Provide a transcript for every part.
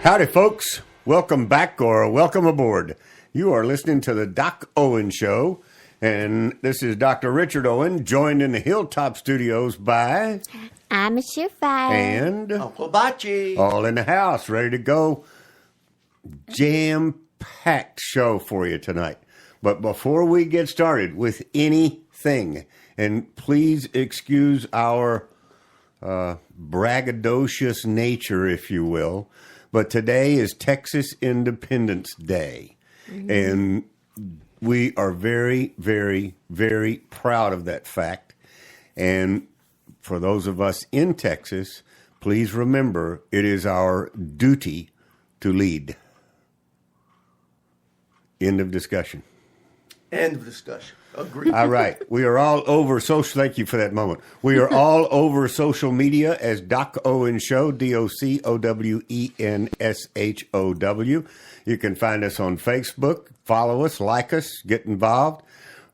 Howdy, folks. Welcome back or welcome aboard. You are listening to the Doc Owen Show, and this is Dr. Richard Owen, joined in the Hilltop Studios by... I'm a surefire. And... Uncle Bachi. All in the house, ready to go. Jam-packed show for you tonight. But before we get started with anything, and please excuse our braggadocious nature, if you will, but today is Texas Independence Day. Mm-hmm. And we are very, very, very proud of that fact. And for those of us in Texas, please remember it is our duty to lead. End of discussion. End of discussion. Agreed. All right. We are all over social. Thank you for that moment. We are all over social media as Doc Owen Show, DocOwenshow. You can find us on Facebook. Follow us, like us, get involved.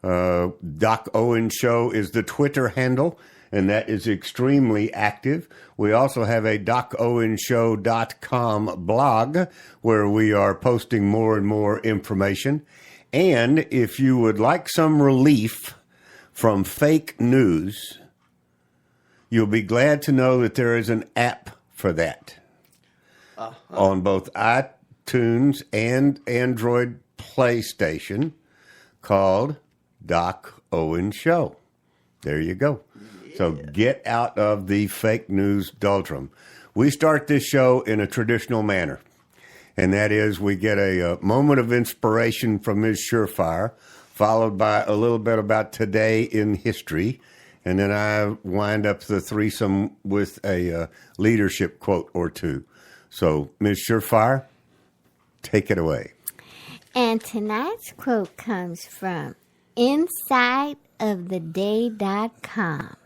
Doc Owen Show is the Twitter handle, and that is extremely active. We also have a DocOwenShow.com blog where we are posting more and more information. And if you would like some relief from fake news, you'll be glad to know that there is an app for that on both iTunes and Android PlayStation called Doc Owen Show. There you go. Yeah. So get out of the fake news doldrum. We start this show in a traditional manner. And that is, we get a moment of inspiration from Ms. Surefire, followed by a little bit about today in history. And then I wind up the threesome with a leadership quote or two. So, Ms. Surefire, take it away. And tonight's quote comes from InsideOfTheDay.com.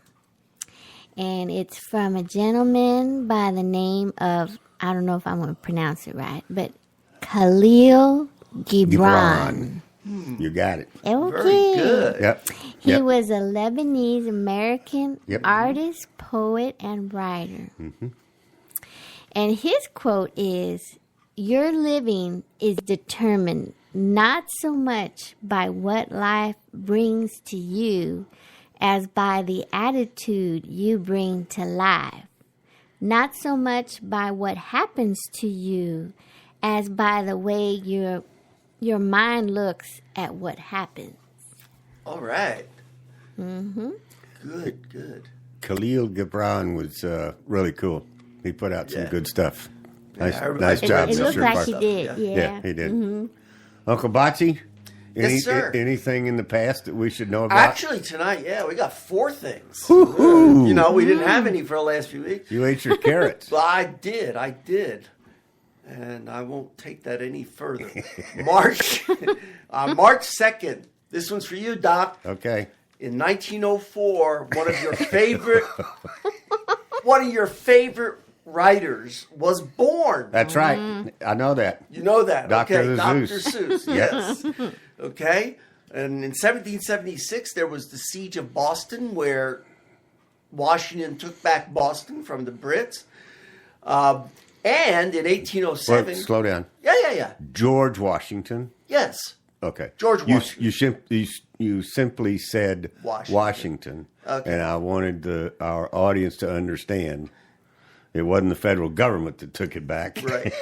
And it's from a gentleman by the name of, I don't know if I'm going to pronounce it right, but Khalil Gibran. You got it. Okay. Very good. Yep. He was a Lebanese-American artist, poet, and writer. Mm-hmm. And his quote is, "Your living is determined not so much by what life brings to you as by the attitude you bring to life. Not so much by what happens to you as by the way your mind looks at what happens." All right. Mm-hmm. Good. Khalil Gibran was really cool. He put out some good stuff. Nice Yeah, job. It Mr. looks like Surefire. he did, Yeah, he did. Mm-hmm. Uncle Bachi, Yes, sir. Anything in the past that we should know about? Actually, tonight, we got 4 things. We didn't have any for the last few weeks. You ate your carrots. Well, I did. And I won't take that any further. March 2nd. This one's for you, Doc. Okay. In 1904, one of your favorite writers was born. That's right. I know that. You know that. Dr. Okay, Dr. Seuss. Seuss. Yes. Okay. And in 1776, there was the Siege of Boston, where Washington took back Boston from the Brits. And in 1807... Wait, slow down. Yeah. George Washington. Yes. Okay. George Washington. You simply said Washington. Okay. And I wanted our audience to understand it wasn't the federal government that took it back. Right.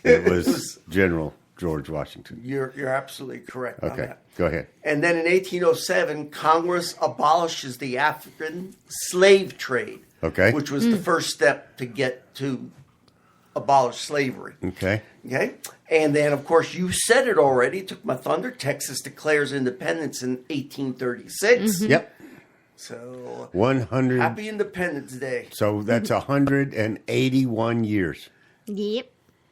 It was General George Washington. You're absolutely correct on Okay. that. Go ahead. And then in 1807, Congress abolishes the African slave trade. Okay. Which was the first step to get to abolish slavery. Okay. And then, of course, you said it already. Took my thunder. Texas declares independence in 1836. Mm-hmm. Yep. So 100. Happy Independence Day. So that's 181 years. Yep.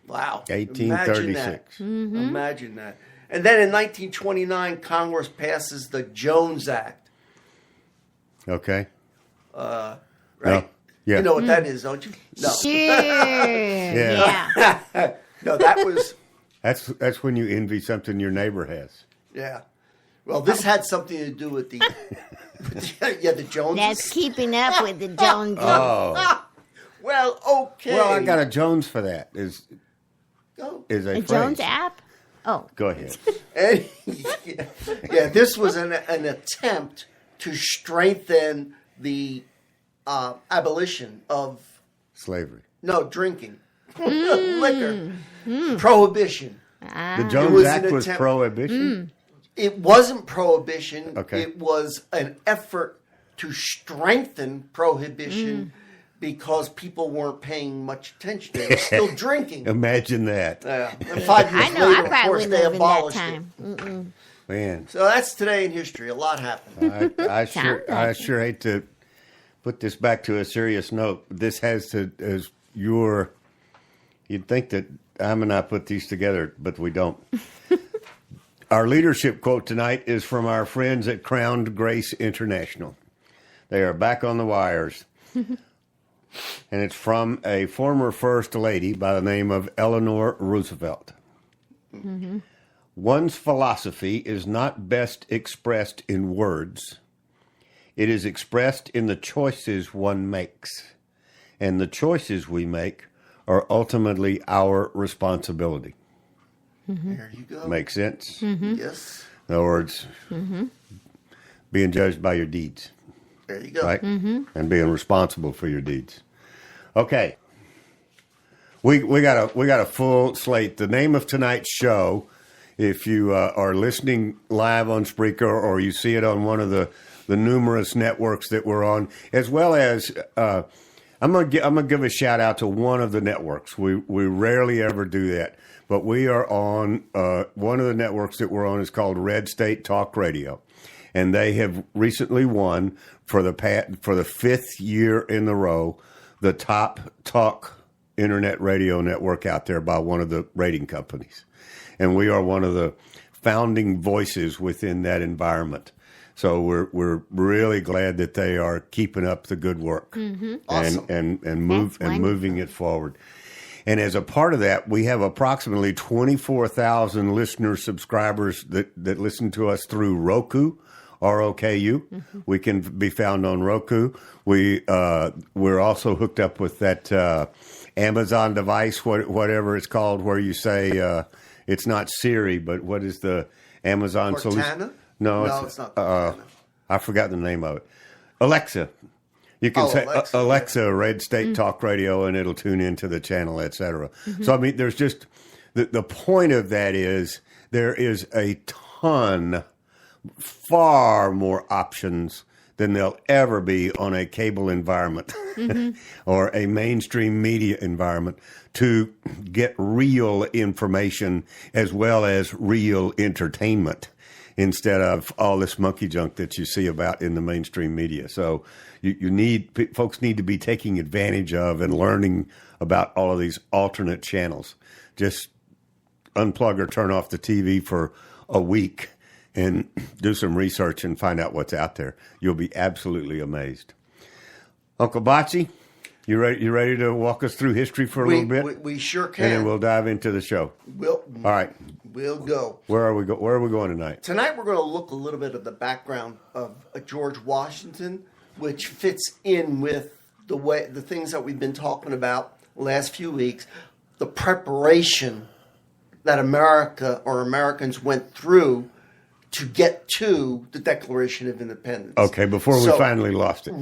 Wow. 1836. Imagine that. And then in 1929, Congress passes the Jones Act. Okay. Right? No. Yeah. You know what that is, don't you? No. Sure. Yeah. No, that was... That's when you envy something your neighbor has. Yeah. Well, this had something to do with the the Joneses. That's keeping up with the Joneses. Oh. Well, okay. Well, I got a Jones for that. Is is a phrase. Jones app? Oh. Go ahead. And, this was an attempt to strengthen the abolition of slavery. No, drinking. Liquor. Prohibition. The Jones Act was prohibition? It wasn't prohibition. Okay. It was an effort to strengthen prohibition because people weren't paying much attention. They were still drinking. Imagine that. And 5 years I know, later, I of probably course, wouldn't they live in that abolished time. it. Man. So that's today in history. A lot happened. I sure hate to put this back to a serious note. This has to, you'd think that Am and I put these together, but we don't. Our leadership quote tonight is from our friends at Crowned Grace International. They are back on the wires. And it's from a former First Lady by the name of Eleanor Roosevelt. Mm-hmm. One's philosophy is not best expressed in words. It is expressed in the choices one makes. And the choices we make are ultimately our responsibility. Mm-hmm. There you go. Makes sense? Mm-hmm. Yes. In other words, being judged by your deeds. There you go. Right? Mm-hmm. And being responsible for your deeds. Okay. We got a full slate. The name of tonight's show, if you are listening live on Spreaker or you see it on one of the numerous networks that we're on, as well as I'm gonna give a shout out to one of the networks. We rarely ever do that, but we are on one of the networks that we're on is called Red State Talk Radio, and they have recently won for the fifth year in a row the top talk internet radio network out there by one of the rating companies, and we are one of the founding voices within that environment. So we're really glad that they are keeping up the good work Awesome. and moving it forward. And as a part of that, we have approximately 24,000 listener subscribers that listen to us through Roku, ROKU. Mm-hmm. We can be found on Roku. We're also hooked up with that Amazon device, whatever it's called, where you say it's not Siri, but what is the Amazon solution? No, it's not. I forgot the name of it. Alexa. You can say, Alexa, Red State Talk Radio, and it'll tune into the channel, et cetera. Mm-hmm. So, I mean, there's just, the point of that is there is a ton, far more options than there'll ever be on a cable environment or a mainstream media environment to get real information as well as real entertainment, instead of all this monkey junk that you see about in the mainstream media. So folks need to be taking advantage of and learning about all of these alternate channels. Just unplug or turn off the TV for a week and do some research and find out what's out there. You'll be absolutely amazed. Uncle Bocce, you ready to walk us through history for a little bit? We sure can. And then we'll dive into the show. All right. We'll go. Where are we going tonight? Tonight we're going to look a little bit at the background of George Washington, which fits in with the things that we've been talking about the last few weeks, the preparation that Americans went through to get to the Declaration of Independence. Okay, before we finally lost it.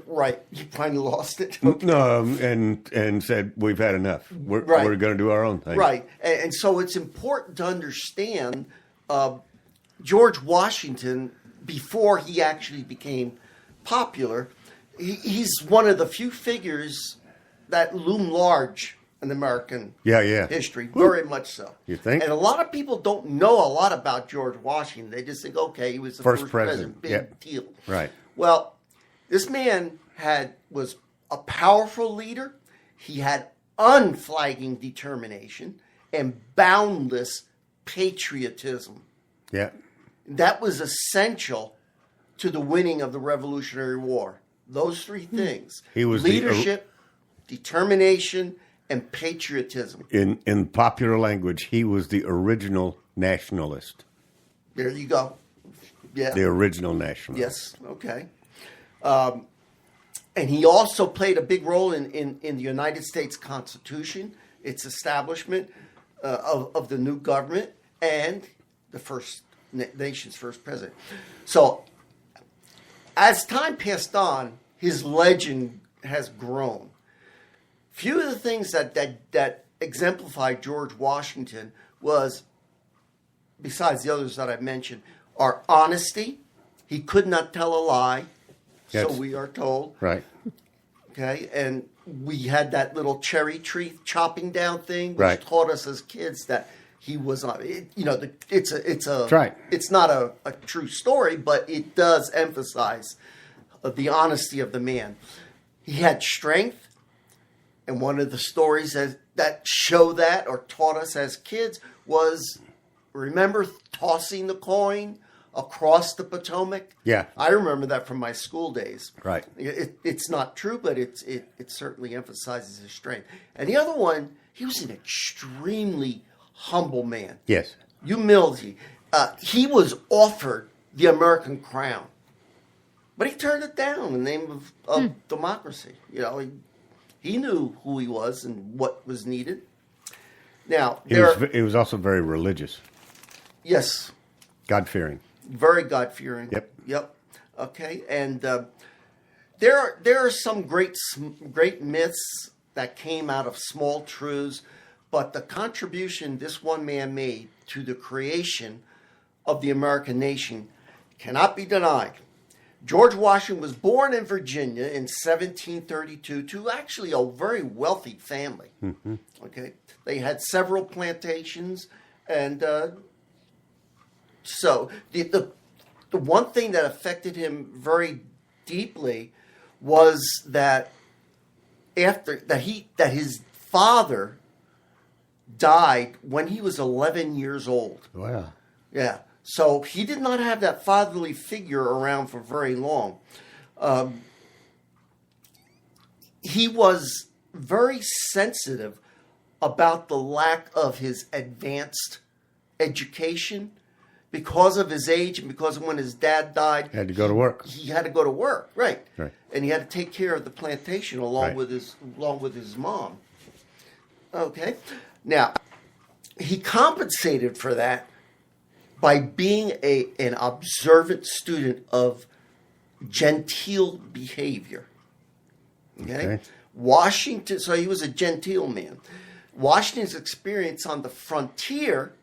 Right, you finally lost it. Okay. No, and said we've had enough. We're going to do our own thing. Right, and so it's important to understand George Washington, before he actually became popular, he's one of the few figures that loom large in American history, very much so. You think? And a lot of people don't know a lot about George Washington. They just think, okay, he was the first president. Big deal. Right. Well, this man was a powerful leader. He had unflagging determination and boundless patriotism. Yeah. That was essential to the winning of the Revolutionary War. Those three things. He was leadership, determination, and patriotism. In popular language, he was the original nationalist. There you go. Yeah. The original nationalist. Yes. Okay. And he also played a big role in the United States Constitution, its establishment. of the new government and the nation's first president. So, as time passed on, his legend has grown. Few of the things that exemplified George Washington was, besides the others that I mentioned, are honesty. He could not tell a lie, so we are told. Right. Okay, and we had that little cherry tree chopping down thing, which taught us as kids that he was not. It's not a true story, but it does emphasize the honesty of the man. He had strength, and one of the stories that show that or taught us as kids was, remember tossing the coin across the Potomac? Yeah. I remember that from my school days. Right. It's not true, but it certainly emphasizes his strength. And the other one, he was an extremely humble man. Yes. Humility. He was offered the American crown, but he turned it down in the name of democracy. He knew who he was and what was needed. Now, he was also very religious. Yes. God-fearing. Very God-fearing. Yep. Okay, and there are some great myths that came out of small truths, but the contribution this one man made to the creation of the American nation cannot be denied. George Washington was born in Virginia in 1732 to actually a very wealthy family. Mm-hmm. Okay, they had several plantations, and so the one thing that affected him very deeply was that his father died when he was 11 years old. Wow. Yeah. So he did not have that fatherly figure around for very long. He was very sensitive about the lack of his advanced education because of his age and because of when his dad died. He had to go to work. He had to go to work, right? Right. And he had to take care of the plantation along with his mom. Okay. Now, he compensated for that by being an observant student of genteel behavior. Okay? Washington, so he was a genteel man. Washington's experience on the frontier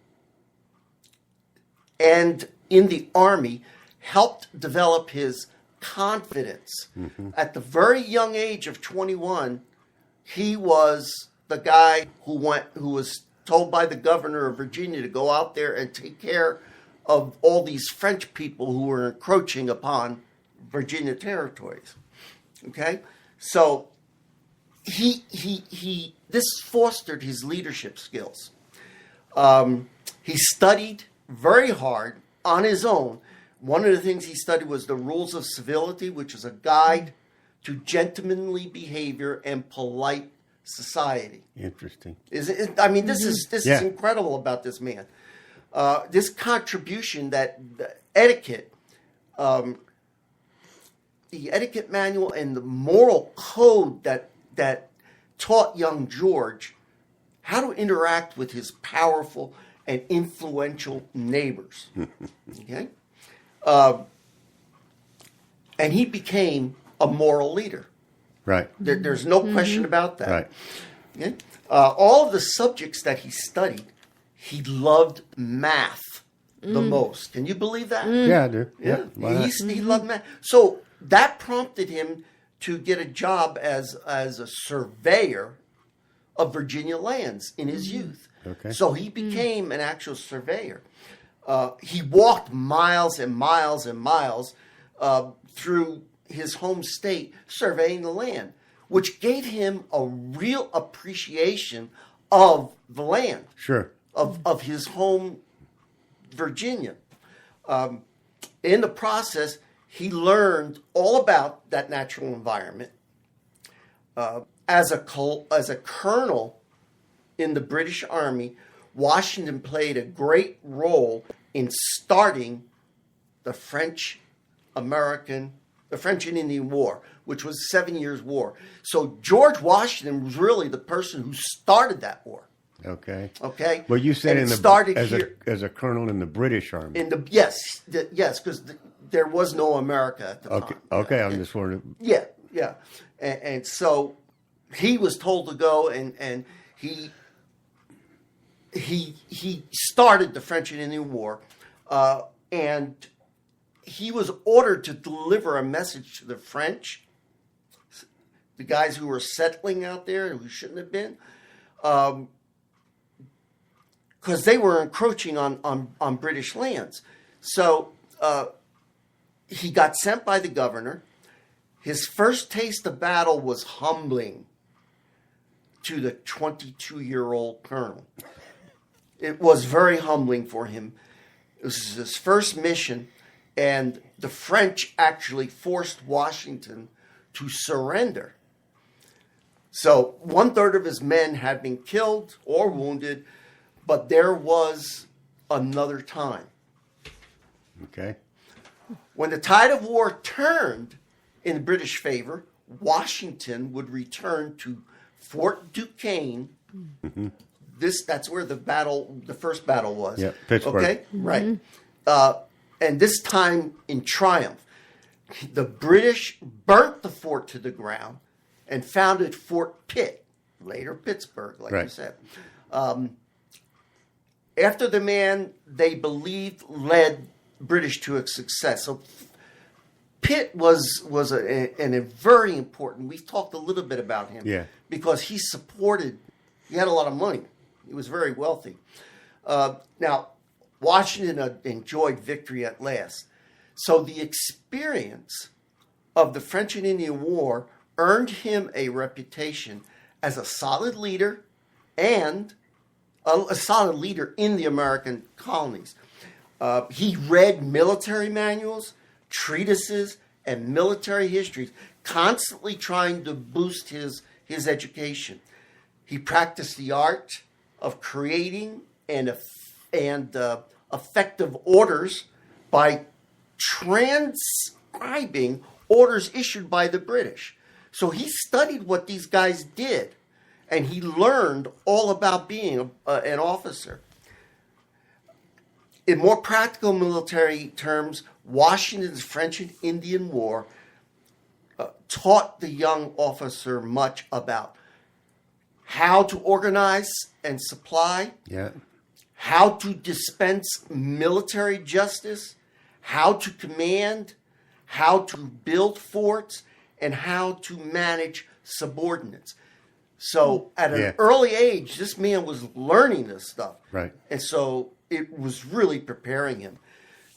and in the army helped develop his confidence. Mm-hmm. At the very young age of 21, he was the guy who was told by the governor of Virginia to go out there and take care of all these French people who were encroaching upon Virginia territories. Okay? So this fostered his leadership skills. He studied very hard on his own. One of the things he studied was the Rules of Civility, which is a guide to gentlemanly behavior and polite society. Interesting. This is incredible about this man. This contribution, that the etiquette manual and the moral code that taught young George how to interact with his powerful and influential neighbors. Okay, and he became a moral leader. Right. There's no question about that. Right. Okay? All of the subjects that he studied, he loved math the most. Can you believe that? Yeah, I do. Yeah. Yeah. He loved math. So that prompted him to get a job as a surveyor of Virginia lands in his youth. Okay. So he became an actual surveyor. He walked miles and miles and miles through his home state surveying the land, which gave him a real appreciation of the land. Sure. Of his home, Virginia. In the process, he learned all about that natural environment. As a colonel in the British Army, Washington played a great role in starting the French and Indian War, which was a 7 Years' war. So George Washington was really the person who started that war. Okay. Okay. Well, you said and it started here as a colonel in the British Army. yes, because there was no America at the Okay. time. Okay. I'm just wondering. Yeah, yeah, and so he was told to go, and he started the French and Indian War, and he was ordered to deliver a message to the French, the guys who were settling out there who shouldn't have been, because they were encroaching on British lands. So he got sent by the governor. His first taste of battle was humbling to the 22-year-old colonel. It was very humbling for him. It was his first mission, and the French actually forced Washington to surrender. So 1/3 of his men had been killed or wounded, but there was another time. Okay. When the tide of war turned in British favor, Washington would return to Fort Duquesne. Mm-hmm. That's where the first battle was. Yeah, Pittsburgh. Okay, right. And this time in triumph, the British burnt the fort to the ground and founded Fort Pitt, later Pittsburgh, like you said. After the man they believed led British to a success. So Pitt was a very important. We've talked a little bit about him, because he had a lot of money. He was very wealthy. Now, Washington enjoyed victory at last. So the experience of the French and Indian War earned him a reputation as a solid leader and a solid leader in the American colonies. He read military manuals, treatises, and military histories, constantly trying to boost his education. He practiced the art of creating and effective orders by transcribing orders issued by the British. So he studied what these guys did, and he learned all about being an officer. In more practical military terms, Washington's French and Indian War taught the young officer much about how to organize and supply, how to dispense military justice, how to command, how to build forts, and how to manage subordinates. So at an early age, this man was learning this stuff. Right. And so it was really preparing him.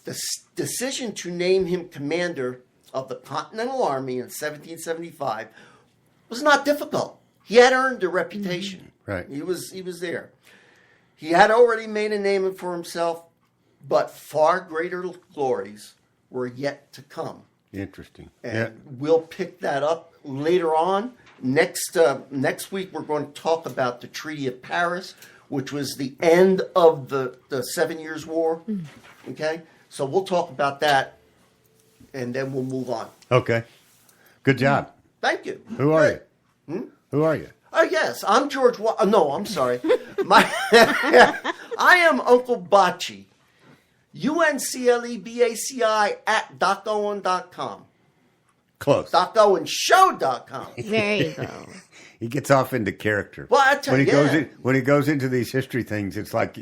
The decision to name him commander of the Continental Army in 1775 was not difficult. He had earned a reputation. Right. He was there. He had already made a name for himself, but far greater glories were yet to come. Interesting. And we'll pick that up later on. Next week, we're going to talk about the Treaty of Paris, which was the end of the 7 Years' War. Okay? So we'll talk about that, and then we'll move on. Okay. Good job. Thank you. Who are you? Who are you? Oh, yes. I'm George. No, I'm sorry. I am Uncle Bocce. UNCLEBACI at DocOwen.com. Close. DocOwenShow.com. There you go. He gets off into character. Well, I tell you, when he goes into these history things, it's like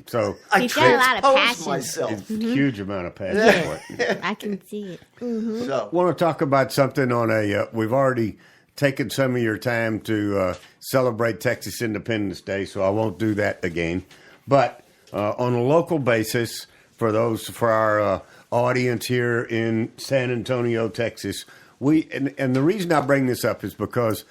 so. He's got a lot of passion. Myself. It's a huge amount of passion for it. I can see it. Mm-hmm. So, I want to talk about something on a. We've already taken some of your time to celebrate Texas Independence Day, so I won't do that again. But on a local basis, for our audience here in San Antonio, Texas, and the reason I bring this up is because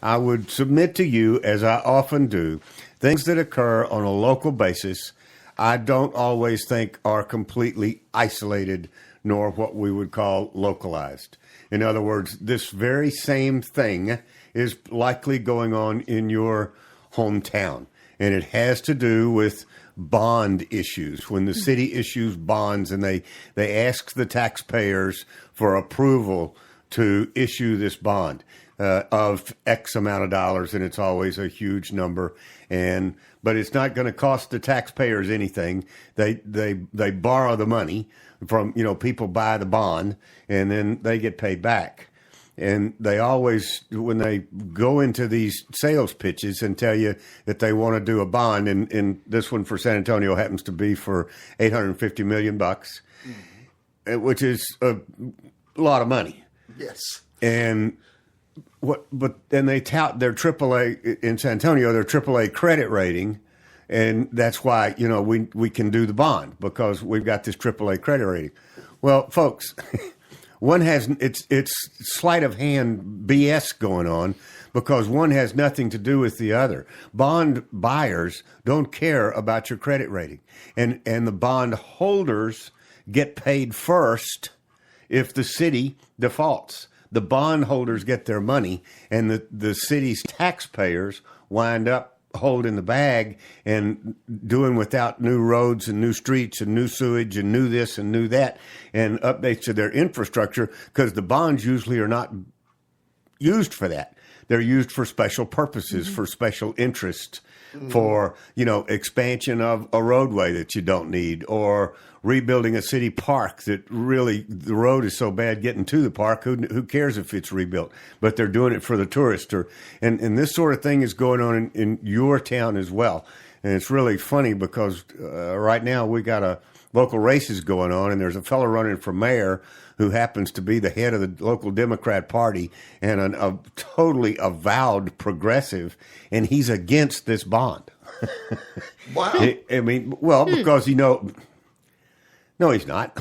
I would submit to you, as I often do, things that occur on a local basis, I don't always think are completely isolated, nor what we would call localized. In other words, this very same thing is likely going on in your hometown, and it has to do with bond issues. When the city issues bonds and they ask the taxpayers for approval to issue this bond. of X amount of dollars, and it's always a huge number. But it's not going to cost the taxpayers anything. They borrow the money from, people buy the bond, and then they get paid back. And they always, when they go into these sales pitches and tell you that they want to do a bond, and this one for San Antonio happens to be for $850 million, which is a lot of money. Yes. And but then they tout their AAA in San Antonio, their AAA credit rating, and that's why we can do the bond because we've got this AAA credit rating. Well, folks. One has it's sleight of hand BS going on because one has nothing to do with the other. Bond buyers don't care about your credit rating, and the bond holders get paid first if the city defaults. The bond holders get their money, and the city's taxpayers wind up holding the bag and doing without new roads and new streets and new sewage and new this and new that and updates to their infrastructure because the bonds usually are not used for that. They're used for special purposes, for special interest, for, expansion of a roadway that you don't need or rebuilding a city park that really the road is so bad getting to the park. Who cares if it's rebuilt? But they're doing it for the tourist. And this sort of thing is going on in your town as well. And it's really funny because right now we got a local races going on, and there's a fellow running for mayor who happens to be the head of the local Democrat Party and a totally avowed progressive, and he's against this bond. Wow. Because no, he's not.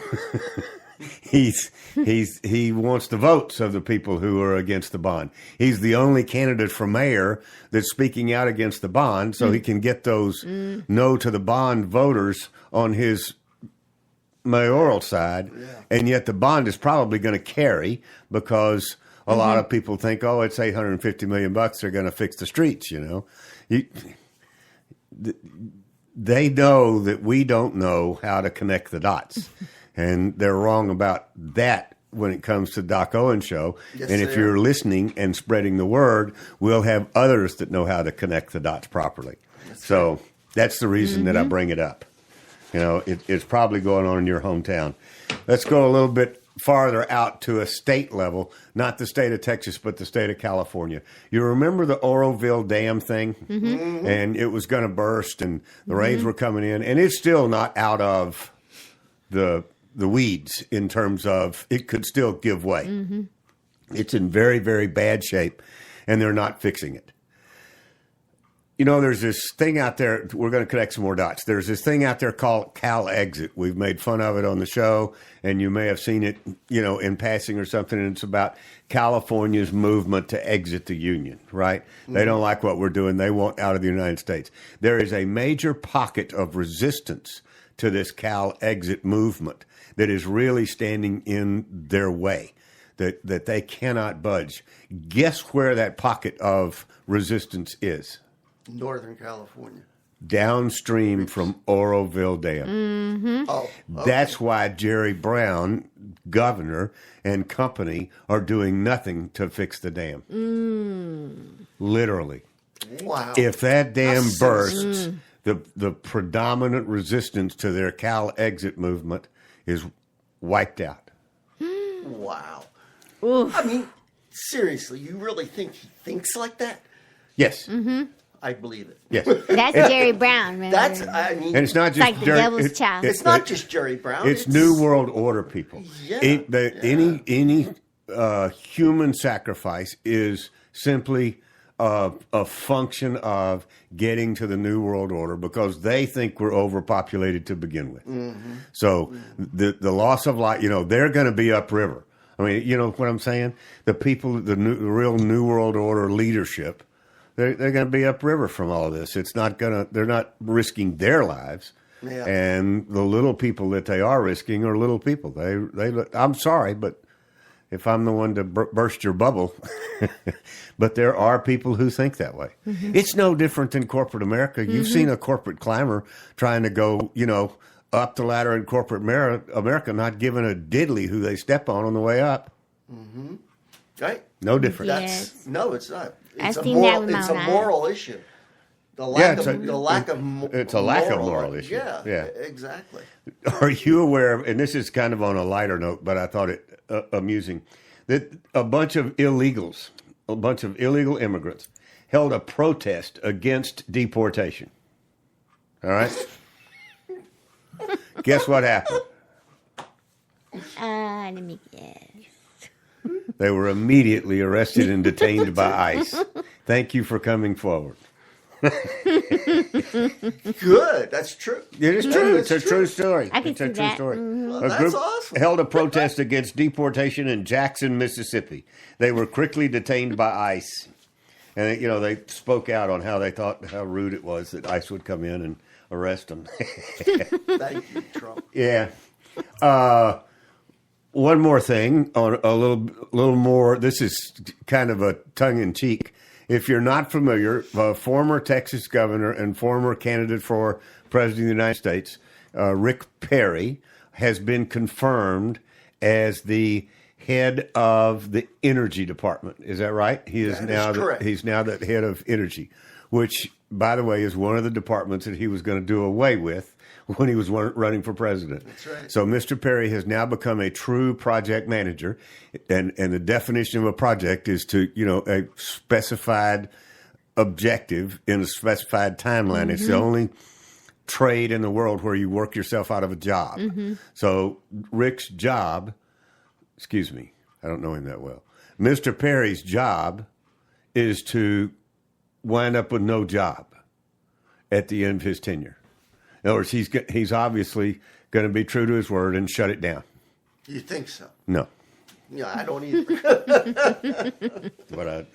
He wants the votes of the people who are against the bond. He's the only candidate for mayor that's speaking out against the bond, so he can get those no to the bond voters on his mayoral side. Yeah. And yet the bond is probably going to carry because a lot of people think, oh, it's $850 million. They're going to fix the streets. They know that we don't know how to connect the dots. And they're wrong about that when it comes to Doc Owen Show. Yes, and if you're listening and spreading the word, we'll have others that know how to connect the dots properly. That's the reason that I bring it up. It's probably going on in your hometown. Let's go a little bit farther out to a state level, not the state of Texas, but the state of California. You remember the Oroville Dam thing? Mm-hmm. And it was going to burst, and the rains were coming in, and it's still not out of the weeds in terms of it could still give way. Mm-hmm. It's in very, very bad shape, and they're not fixing it. There's this thing out there. We're going to connect some more dots. There's this thing out there called Cal Exit. We've made fun of it on the show, and you may have seen it, in passing or something. And it's about California's movement to exit the union, right? Mm-hmm. They don't like what we're doing. They want out of the United States. There is a major pocket of resistance to this Cal Exit movement that is really standing in their way, that they cannot budge. Guess where that pocket of resistance is? Northern California. Downstream from Oroville Dam. Mm-hmm. Oh, okay. That's why Jerry Brown, governor, and company are doing nothing to fix the dam. Literally. Wow. If that dam bursts, the predominant resistance to their Cal Exit movement is wiped out. Wow. Oof. I mean, seriously, you really think he thinks like that? Yes. Mm-hmm. I believe it. Yes. That's Jerry Brown, remember? And it's not just like the devil's child. It's not just Jerry Brown. It's New World Order people. Yeah. Any human sacrifice is simply a function of getting to the New World Order because they think we're overpopulated to begin with. Mm-hmm. So the loss of life, they're going to be upriver. I mean, you know what I'm saying? The people, the real New World Order leadership, they're going to be upriver from all of this. They're not risking their lives. Yeah. And the little people that they are risking are little people. I'm sorry, but if I'm the one to burst your bubble, but there are people who think that way. Mm-hmm. It's no different than corporate America. You've seen a corporate climber trying to go, up the ladder in corporate America, not giving a diddly who they step on the way up. Mm-hmm. Right. No difference. Yes. No, it's not. I've It's seen that with my it's a own eyes. moral issue. The lack of it's a lack of moral issue. Yeah, exactly. Are you aware of, and this is kind of on a lighter note, but I thought it amusing, that a bunch of illegal immigrants held a protest against deportation. All right? Guess what happened? Let me guess. They were immediately arrested and detained by ICE. Thank you for coming forward. Good. That's true. It is true. It's a true story. I can It's a see true that. story. Mm-hmm. Well, A that's group awesome. held a protest against deportation in Jackson, Mississippi. They were quickly detained by ICE. And, they spoke out on how they thought, how rude it was that ICE would come in and arrest them. Thank you, Trump. Yeah. One more thing, on a little more. This is kind of a tongue in cheek. If you're not familiar, former Texas governor and former candidate for president of the United States, Rick Perry, has been confirmed as the head of the energy department. Is that right? He is correct. He's now the head of energy, which, by the way, is one of the departments that he was going to do away with when he was running for president. That's right. So Mr. Perry has now become a true project manager, and the definition of a project is to, a specified objective in a specified timeline. Mm-hmm. It's the only trade in the world where you work yourself out of a job. Mm-hmm. So Rick's job, excuse me, I don't know him that well. Mr. Perry's job is to wind up with no job at the end of his tenure. In other words, he's obviously going to be true to his word and shut it down. You think so? No. Yeah, I don't either. But I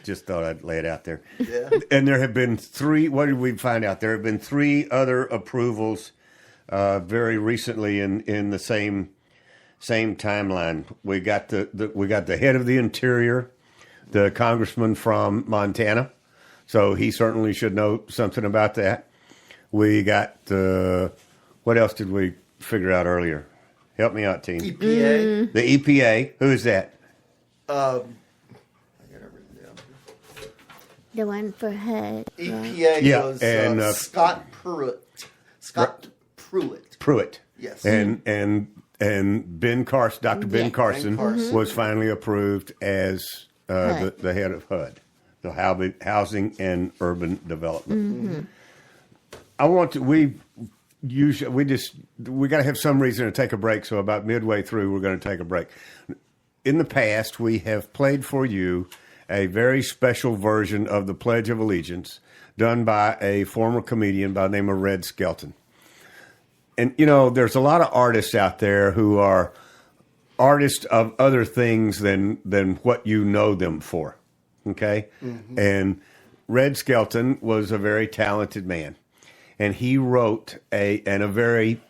just thought I'd lay it out there. Yeah. And there have been three, what did we find out? There have been three other approvals very recently in the same timeline. We got the head of the Interior, the congressman from Montana. So he certainly should know something about that. We got, what else did we figure out earlier? Help me out, team. EPA. The EPA. Who is that? I got everything down. The one for HUD. EPA Yeah, was and, Scott Pruitt. Pruitt. Yes. And Ben Carson, Dr. Ben Yeah. Carson, Ben Carson. was finally approved as HUD. the head of HUD, the Housing and Urban Development. I want to. We got to have some reason to take a break. So about midway through, we're going to take a break. In the past, we have played for you a very special version of the Pledge of Allegiance done by a former comedian by the name of Red Skelton. And, there's a lot of artists out there who are artists of other things than what you know them for. Okay? Mm-hmm. And Red Skelton was a very talented man. And he wrote a very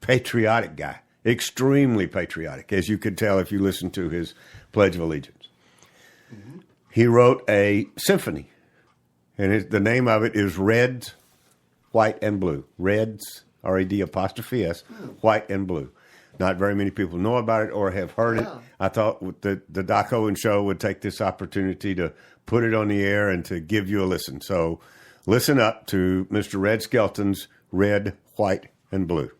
patriotic guy, extremely patriotic, as you could tell if you listened to his Pledge of Allegiance. Mm-hmm. He wrote a symphony, and the name of it is Reds, White, and Blue. Reds, R-E-D''S, White and Blue. Not very many people know about it or have heard it. I thought the Doc Owen Show would take this opportunity to put it on the air and to give you a listen. So listen up to Mr. Red Skelton's Red, White, and Blue.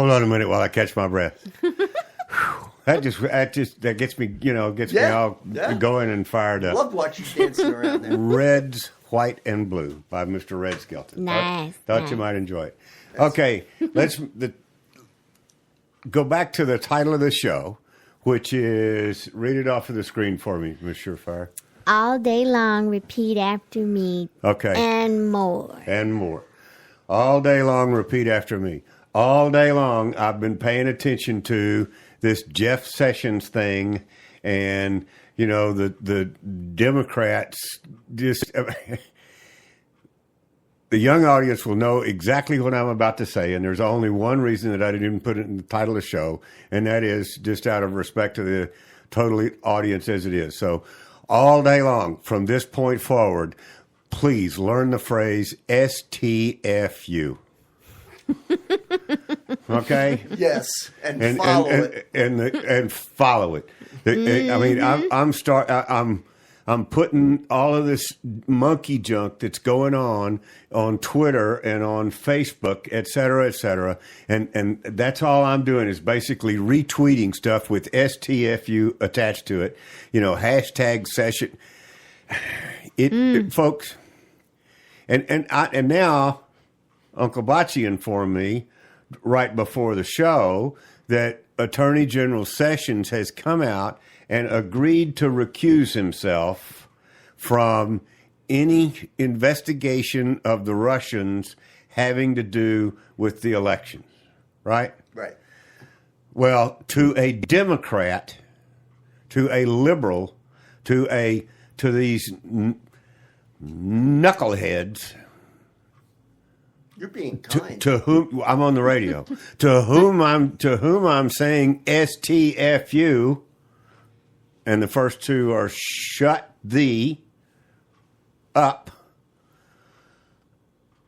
Hold on a minute while I catch my breath. That gets me, gets me all going and fired up. Love watching you dancing around there. Reds, White, and Blue by Mr. Red Skelton. Nice. Thought you might enjoy it. Okay, let's go back to the title of the show, which is, read it off of the screen for me, Ms. Surefire. All day long, repeat after me. Okay. And more. And more. All day long, repeat after me. All day long, I've been paying attention to this Jeff Sessions thing, and the Democrats just. The young audience will know exactly what I'm about to say, and there's only one reason that I didn't even put it in the title of the show, and that is just out of respect to the total audience as it is. So, all day long, from this point forward, please learn the phrase STFU. Okay. Yes, and follow it. And follow it. I mean, I'm putting all of this monkey junk that's going on Twitter and on Facebook, et cetera, and that's all I'm doing is basically retweeting stuff with STFU attached to it. Hashtag session. Folks, and now Uncle Bocce informed me right before the show that Attorney General Sessions has come out and agreed to recuse himself from any investigation of the Russians having to do with the elections, right? Right. Well, to a Democrat, to a liberal, to these knuckleheads. You're being kind. To whom I'm on the radio. to whom I'm saying STFU, and the first two are shut thee up.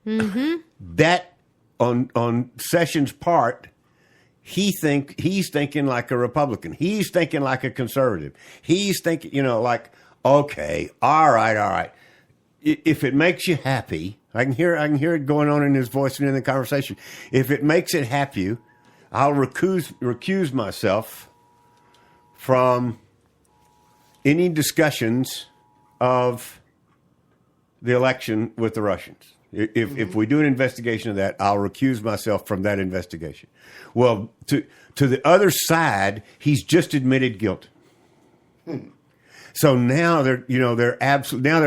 Mm-hmm. That on Sessions' part, he's thinking like a Republican. He's thinking like a conservative. He's thinking, like, okay, all right. If it makes you happy, I can hear it going on in his voice and in the conversation. If it makes it happy, I'll recuse myself from any discussions of the election with the Russians. If we do an investigation of that, I'll recuse myself from that investigation. Well, to the other side, he's just admitted guilt. So now they're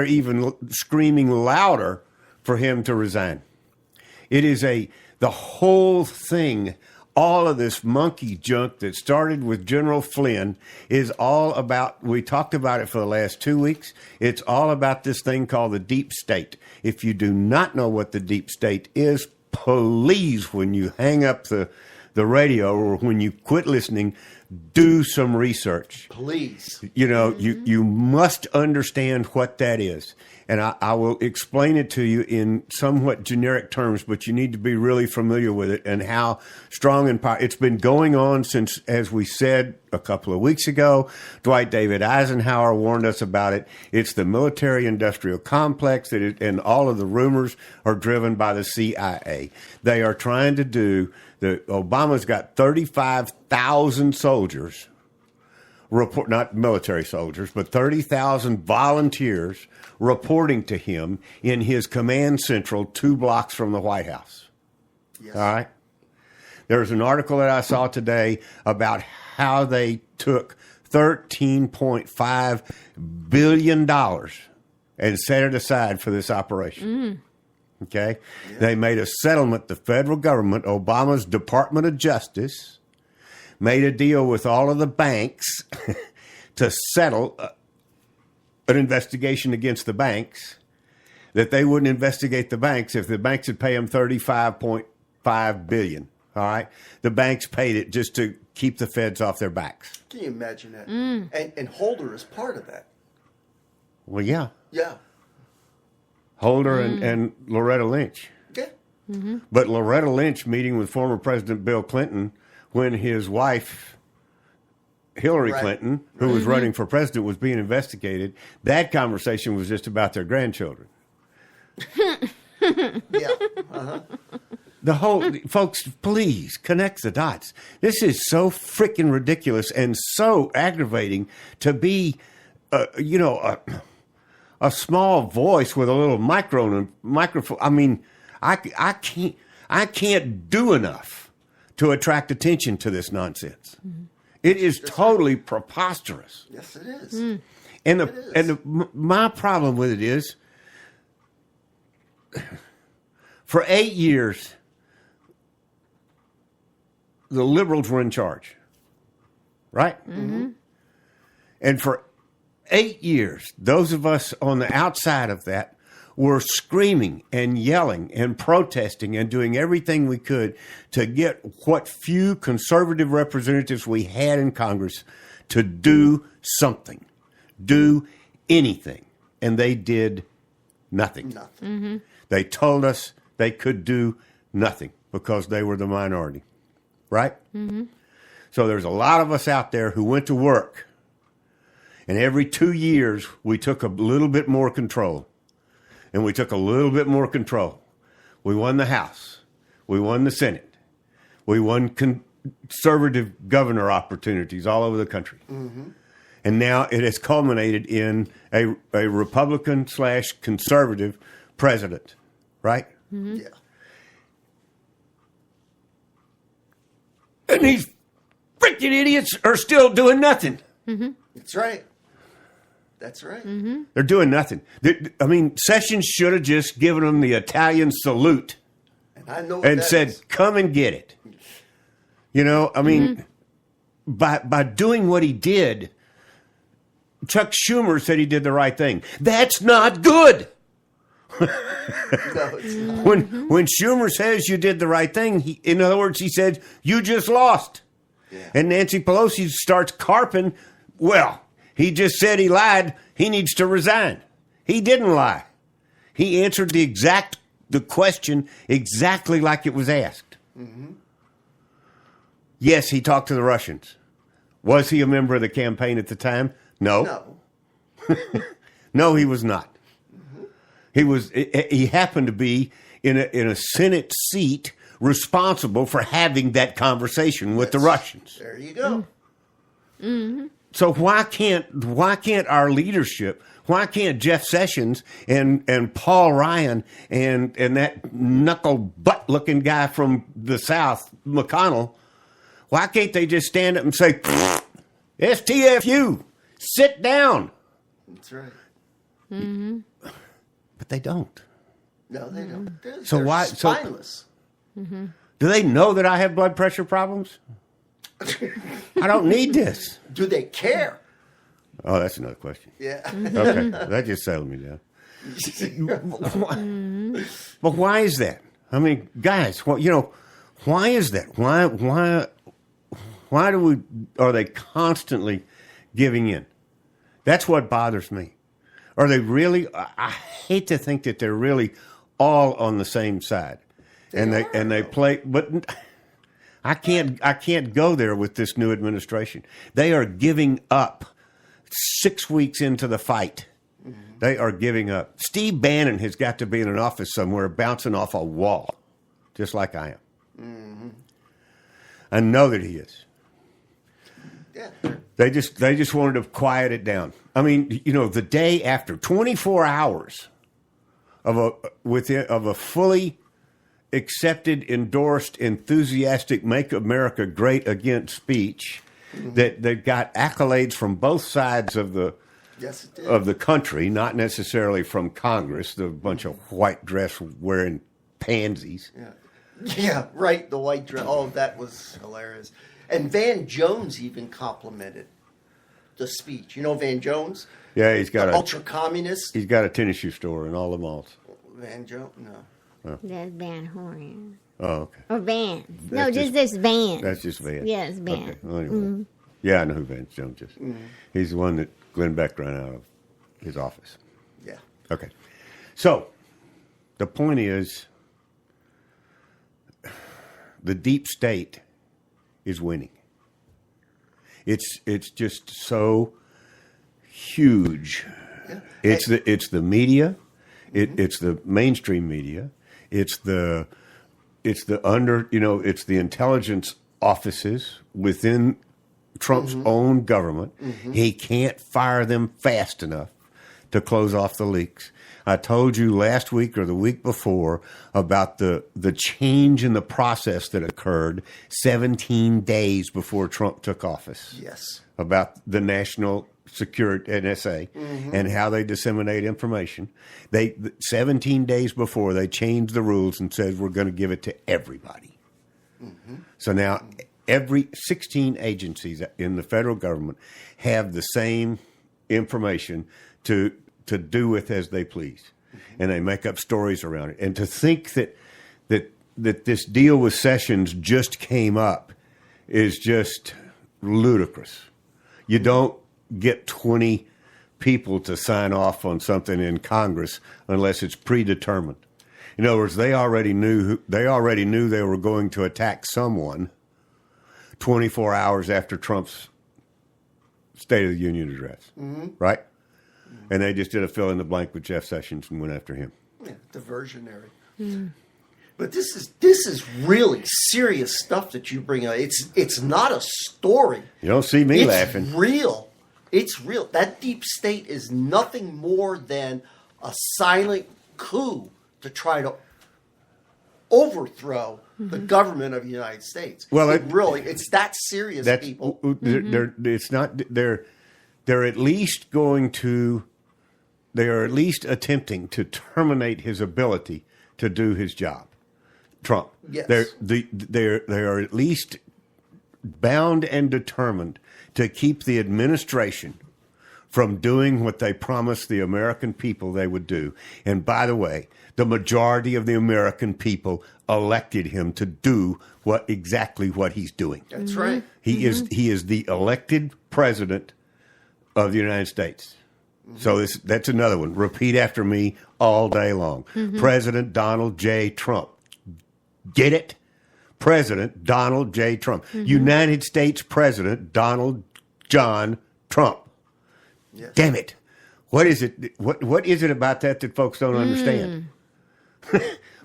even screaming louder for him to resign. It is the whole thing. All of this monkey junk that started with General Flynn is all about, we talked about it for the last 2 weeks. It's all about this thing called the deep state. If you do not know what the deep state is, please, when you hang up the radio or when you quit listening, do some research. Please. You must understand what that is. And I will explain it to you in somewhat generic terms, but you need to be really familiar with it and how strong and powerful. It's been going on since, as we said a couple of weeks ago, Dwight David Eisenhower warned us about it. It's the military-industrial complex, and all of the rumors are driven by the CIA. They are trying to do, Obama's got 35,000 soldiers, not military soldiers, but 30,000 volunteers reporting to him in his command central 2 blocks from the White House. Yes. All right? There's an article that I saw today about how they took $13.5 billion and set it aside for this operation. Okay? Yeah. They made a settlement, the federal government, Obama's Department of Justice, made a deal with all of the banks to settle an investigation against the banks, that they wouldn't investigate the banks if the banks would pay them $35.5 billion. All right? The banks paid it just to keep the feds off their backs. Can you imagine that? And Holder is part of that. Well, yeah. Yeah. Holder and Loretta Lynch. Yeah. Mm-hmm. But Loretta Lynch meeting with former President Bill Clinton when his wife, Hillary Clinton, who was running for president, was being investigated. That conversation was just about their grandchildren. Yeah. Uh-huh. The whole, folks, please connect the dots. This is so freaking ridiculous and so aggravating to be, a small voice with a little microphone. I mean, I can't do enough to attract attention to this nonsense. Mm-hmm. It is totally preposterous. Yes, it is. My problem with it is, for 8 years, the liberals were in charge, right? Mm-hmm. And for 8 years, those of us on the outside of that were screaming and yelling and protesting and doing everything we could to get what few conservative representatives we had in Congress to do something, do anything. And they did nothing. Mm-hmm. They told us they could do nothing because they were the minority, right? Mm-hmm. So there's a lot of us out there who went to work, and every 2 years we took a little bit more control. And we took a little bit more control. We won the House. We won the Senate. We won conservative governor opportunities all over the country. Mm-hmm. And now it has culminated in a Republican/conservative president, right? Mm-hmm. Yeah. And these freaking idiots are still doing nothing. Mm-hmm. That's right. That's right. Mm-hmm. They're doing nothing. I mean, Sessions should have just given them the Italian salute and said, come and get it. You know, I mean, by doing what he did, Chuck Schumer said he did the right thing. That's not good. No, it's not. When Schumer says you did the right thing, in other words, he said, you just lost. Yeah. And Nancy Pelosi starts carping, well, he just said he lied. He needs to resign. He didn't lie. He answered the question exactly like it was asked. Mm-hmm. Yes, he talked to the Russians. Was he a member of the campaign at the time? No. No, he was not. Mm-hmm. He happened to be in a Senate seat responsible for having that conversation with the Russians. There you go. Mm-hmm. So why can't our leadership, why can't Jeff Sessions and Paul Ryan and that knuckle butt looking guy from the South, McConnell, why can't they just stand up and say, STFU, sit down? That's right. Mm-hmm. But they don't. No, they don't. So They're spineless. Mm-hmm. Do they know that I have blood pressure problems? I don't need this. Do they care? Oh, that's another question. Yeah. Okay, that just settled me down. But why is that? I mean, guys, why is that? Why are they constantly giving in? That's what bothers me. Are they really? I hate to think that they're really all on the same side, they play, but. I can't go there with this new administration. They are giving up 6 weeks into the fight. Mm-hmm. They are giving up. Steve Bannon has got to be in an office somewhere bouncing off a wall, just like I am. Mm-hmm. I know that he is. Yeah. They just wanted to quiet it down. I mean, the day after 24 hours of a fully accepted, endorsed, enthusiastic Make America Great Again speech that got accolades from both sides of the country, not necessarily from Congress, the bunch of white dress wearing pansies. Yeah, right, the white dress. Oh, that was hilarious. And Van Jones even complimented the speech. You know Van Jones? Yeah, he's got ultra-communist. He's got a tennis shoe store in all the malls. Van Jones? No. Oh. That's Van Horn. Oh, okay. Or Van. No, just this Van. That's just Van. Yes, Van. Okay. Well, anyway. Yeah, I know who Van Jones is. Mm-hmm. He's the one that Glenn Beck ran out of his office. Yeah. Okay. So, the point is, the deep state is winning. It's just so huge. Yeah. It's the media. It's the mainstream media. It's the it's the intelligence offices within Trump's own government. He can't fire them fast enough to close off the leaks. I told you last week or the week before about the change in the process that occurred 17 days before Trump took office. Yes. About the National Security NSA and how they disseminate information. 17 days before they changed the rules and said we're going to give it to everybody. So now every 16 agencies in the federal government have the same information to do with as they please, and they make up stories around it. And to think that this deal with Sessions just came up is just ludicrous. You don't get 20 people to sign off on something in Congress unless it's predetermined. In other words, they already knew they were going to attack someone 24 hours after Trump's State of the Union address, right? And they just did a fill in the blank with Jeff Sessions and went after him. Yeah, diversionary. But this is really serious stuff that you bring up. It's not a story. You don't see me laughing. It's real. It's real. That deep state is nothing more than a silent coup to try to overthrow the government of the United States. Well, it's that serious, people. It's not. They're at least going to. They are at least attempting to terminate his ability to do his job. Trump. Yes. They are at least bound and determined to keep the administration from doing what they promised the American people they would do. And by the way, the majority of the American people elected him to do exactly what he's doing. That's right. He is the elected president of the United States. So that's another one. Repeat after me all day long. President Donald J. Trump. Get it? President Donald J. Trump. United States President Donald John Trump. Yes. Damn it. What is it? What is it about that folks don't understand?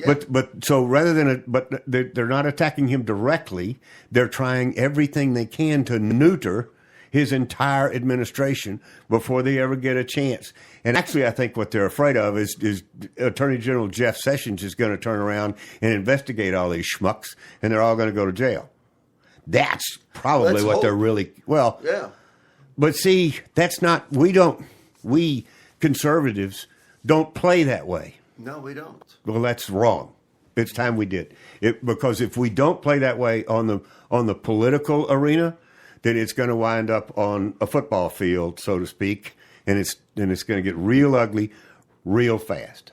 But so rather than they're not attacking him directly, they're trying everything they can to neuter his entire administration before they ever get a chance. And actually, I think what they're afraid of is Attorney General Jeff Sessions is going to turn around and investigate all these schmucks, and they're all going to go to jail. That's probably what they're really Yeah. But see, that's not. We conservatives don't play that way. No, we don't. Well, that's wrong. It's time we did it, because if we don't play that way on the political arena, then it's going to wind up on a football field, so to speak, and it's going to get real ugly, real fast.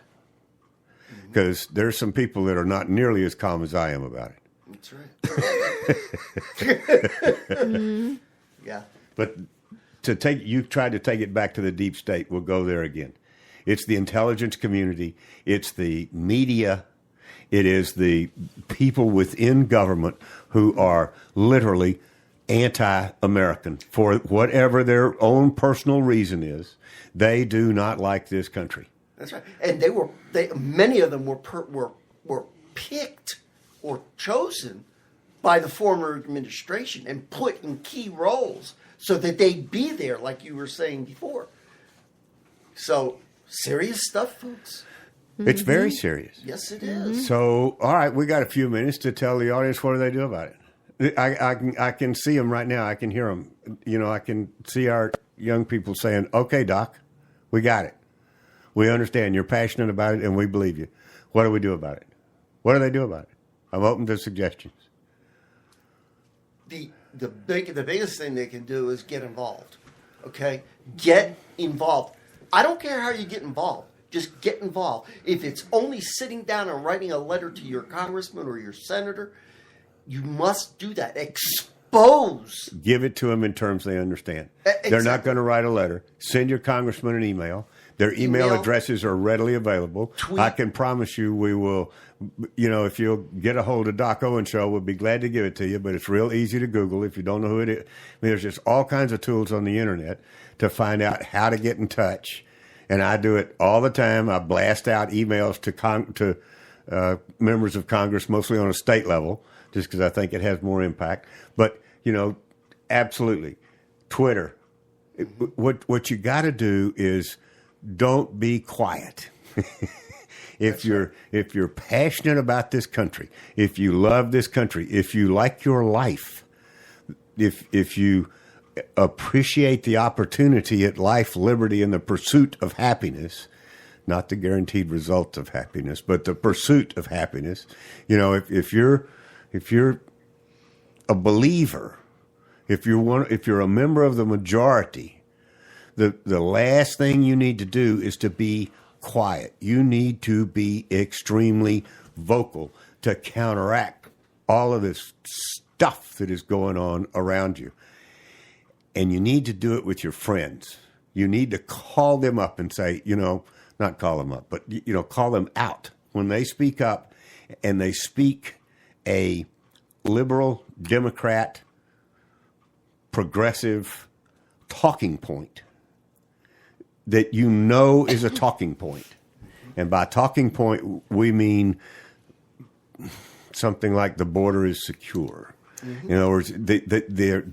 Because there's some people that are not nearly as calm as I am about it. That's right. Yeah. But you tried to take it back to the deep state. We'll go there again. It's the intelligence community. It's the media. It is the people within government who are literally anti-American for whatever their own personal reason is. They do not like this country. That's right. And many of them were picked or chosen by the former administration and put in key roles so that they'd be there, like you were saying before. So, serious stuff, folks. It's very serious. Yes, it is. So, all right, we got a few minutes to tell the audience what do they do about it. I can see them right now. I can hear them. I can see our young people saying, "Okay, Doc, we got it. We understand. You're passionate about it, and we believe you. What do we do about it? What do they do about it?" I'm open to suggestions. The biggest thing they can do is get involved. Okay, get involved. I don't care how you get involved. Just get involved. If it's only sitting down and writing a letter to your congressman or your senator, you must do that. Expose. Give it to them in terms they understand. Exactly. They're not going to write a letter. Send your congressman an email. Their email addresses are readily available. Tweet. I can promise you we will, if you'll get a hold of Doc Owen Show, we'll be glad to give it to you, but it's real easy to Google if you don't know who it is. There's just all kinds of tools on the internet to find out how to get in touch. And I do it all the time. I blast out emails to members of Congress, mostly on a state level, just because I think it has more impact. But, absolutely. Twitter. What you got to do is don't be quiet. If you're passionate about this country, if you love this country, if you like your life, if you appreciate the opportunity at life, liberty, and the pursuit of happiness, not the guaranteed result of happiness, but the pursuit of happiness. If you're a believer, if you're a member of the majority, the last thing you need to do is to be quiet. You need to be extremely vocal to counteract all of this stuff that is going on around you. And you need to do it with your friends. You need to call them up and say, not call them up, but, call them out when they speak up and they speak a liberal, Democrat, progressive talking point that is a talking point. And by talking point, we mean something like the border is secure. Mm-hmm. In other words,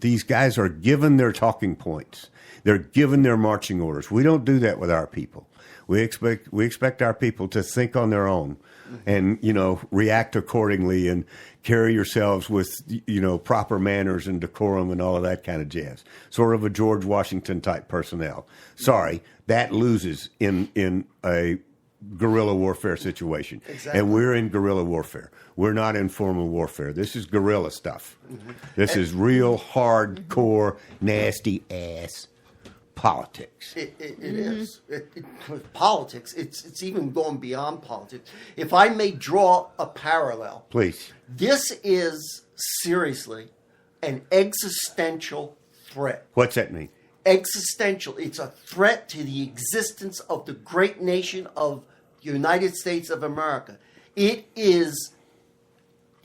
these guys are given their talking points. They're given their marching orders. We don't do that with our people. We expect our people to think on their own and, react accordingly and carry yourselves with, proper manners and decorum and all of that kind of jazz. Sort of a George Washington type personnel. Sorry, that loses in a guerrilla warfare situation. Exactly. And we're in guerrilla warfare. We're not in formal warfare. This is guerrilla stuff. Mm-hmm. This is real hardcore, nasty ass politics. It is. With politics, it's even going beyond politics. If I may draw a parallel. Please. This is seriously an existential threat. What's that mean? Existential. It's a threat to the existence of the great nation of the United States of America. It is.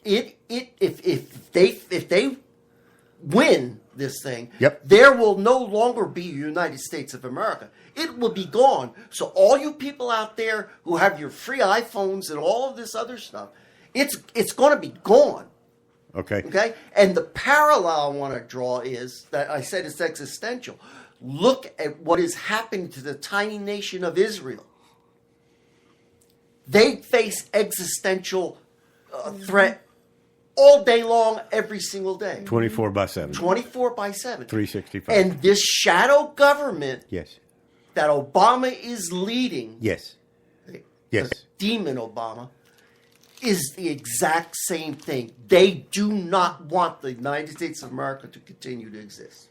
If they win this thing, yep, there will no longer be a United States of America. It will be gone. So all you people out there who have your free iPhones and all of this other stuff, it's going to be gone. Okay. Okay? And the parallel I want to draw is that I said it's existential. Look at what is happening to the tiny nation of Israel. They face existential threat all day long, every single day. 24 by 7. 24 by 7. 365. And this shadow government yes, that Obama is leading, yes, the demon Obama, is the exact same thing. They do not want the United States of America to continue to exist.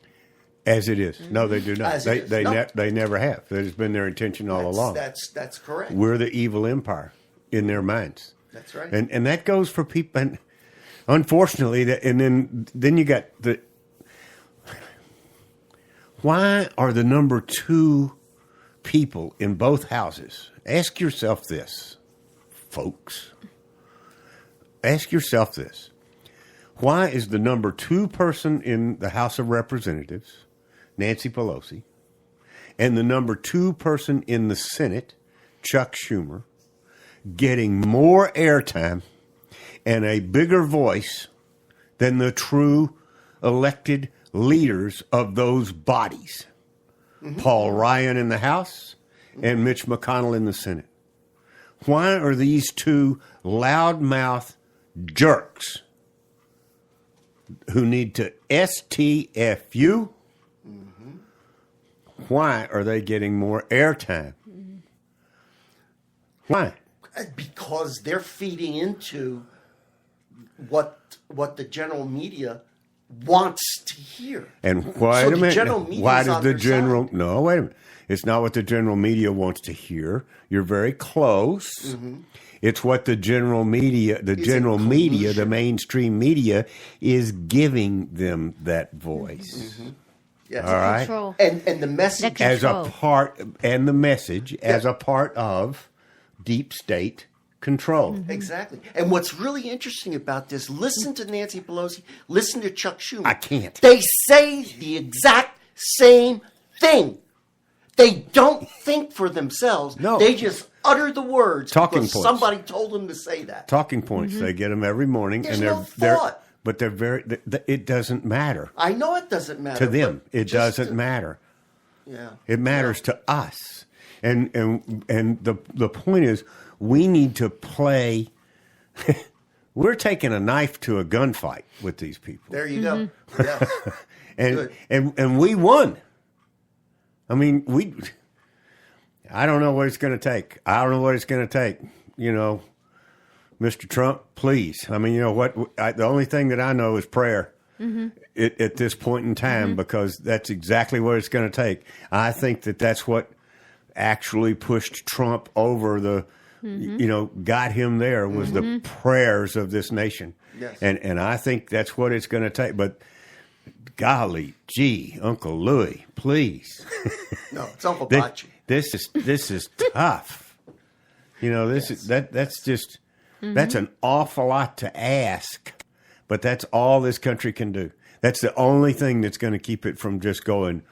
As it is. No, they do not. As They never have. That has been their intention all along. That's correct. We're the evil empire in their minds. That's right. And that goes for people. And unfortunately, and then you got the. Why are the number 2 people in both houses? Ask yourself this, folks. Ask yourself this. Why is the number 2 person in the House of Representatives, Nancy Pelosi, and the number 2 person in the Senate, Chuck Schumer, getting more airtime and a bigger voice than the true elected leaders of those bodies? Mm-hmm. Paul Ryan in the House and Mitch McConnell in the Senate. Why are these 2 loudmouth jerks who need to STFU? Mm-hmm. Why are they getting more airtime? Mm-hmm. Why? Because they're feeding into what the general media wants to hear. And wait a minute. Why does the general? No, wait a minute. It's not what the general media wants to hear. You're very close. Mm-hmm. It's what the general media, the mainstream media, is giving them that voice. Mm-hmm. Yes. All right. Control. And the message as a part, and the message as a part of deep state control. Mm-hmm. Exactly. And what's really interesting about this, listen to Nancy Pelosi, listen to Chuck Schumer. I can't. They say the exact same thing. They don't think for themselves. No. They just utter the words Talking because points. somebody told him to say that. Talking points. They get them every morning. There's and no they're thought. But they're very. It doesn't matter I know it doesn't matter to them. but It just doesn't to- matter. Yeah, It matters to us. And the point is, we need to play. We're taking a knife to a gunfight with these people, there you go. Yes. Good. and we won. I mean, I don't know what it's going to take. I don't know what it's going to take. Mr. Trump, please. I mean, the only thing that I know is prayer at this point in time, because that's exactly what it's going to take. I think that's what actually pushed Trump over got him there was the prayers of this nation. Yes. And I think that's what it's going to take. But golly gee, Uncle Louie, please. No, it's Uncle Bocce. This is tough. That's just that's an awful lot to ask, but that's all this country can do. That's the only thing that's going to keep it from just going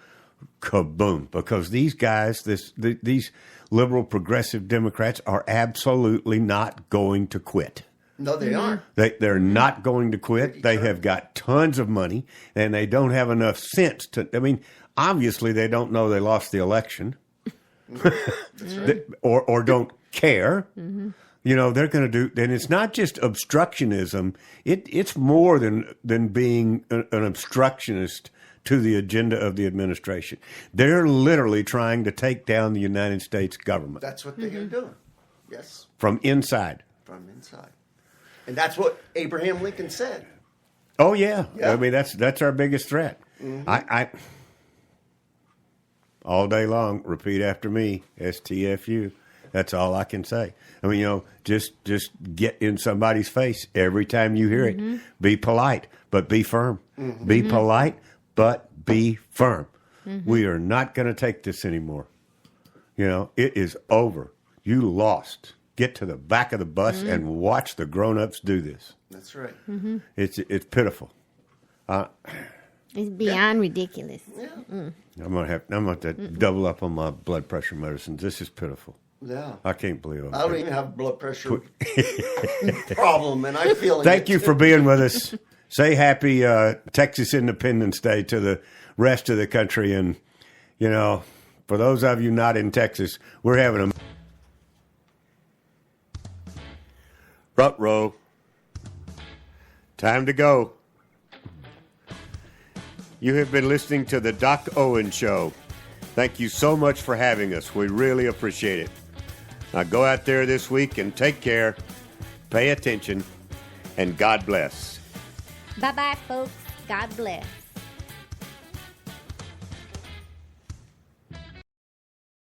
kaboom. Because these guys, these liberal progressive Democrats, are absolutely not going to quit. No, they aren't. They're not going to quit. They have got tons of money, and they don't have enough sense to. I mean, obviously, they don't know they lost the election, or don't care. They're going to do. And it's not just obstructionism. It's more than being an obstructionist to the agenda of the administration. They're literally trying to take down the United States government. That's what they're doing. Yes, from inside. from inside. And that's what Abraham Lincoln said. Oh yeah. Yeah. I mean that's our biggest threat. I all day long repeat after me, STFU. That's all I can say. I mean, just get in somebody's face every time you hear it. Be polite, but be firm. Be polite, but be firm. We are not going to take this anymore. It is over. You lost. Get to the back of the bus and watch the grown-ups do this. That's right. It's pitiful. It's beyond ridiculous. Yeah. I'm gonna have to double up on my blood pressure medicines. This is pitiful. Yeah. I can't believe it. I don't even have a blood pressure problem, and I feel it. Thank you for being with us. Say happy Texas Independence Day to the rest of the country. And, for those of you not in Texas, we're having a front row. Time to go. You have been listening to the Doc Owen Show. Thank you so much for having us. We really appreciate it. Now go out there this week and take care, pay attention, and God bless. Bye-bye, folks. God bless.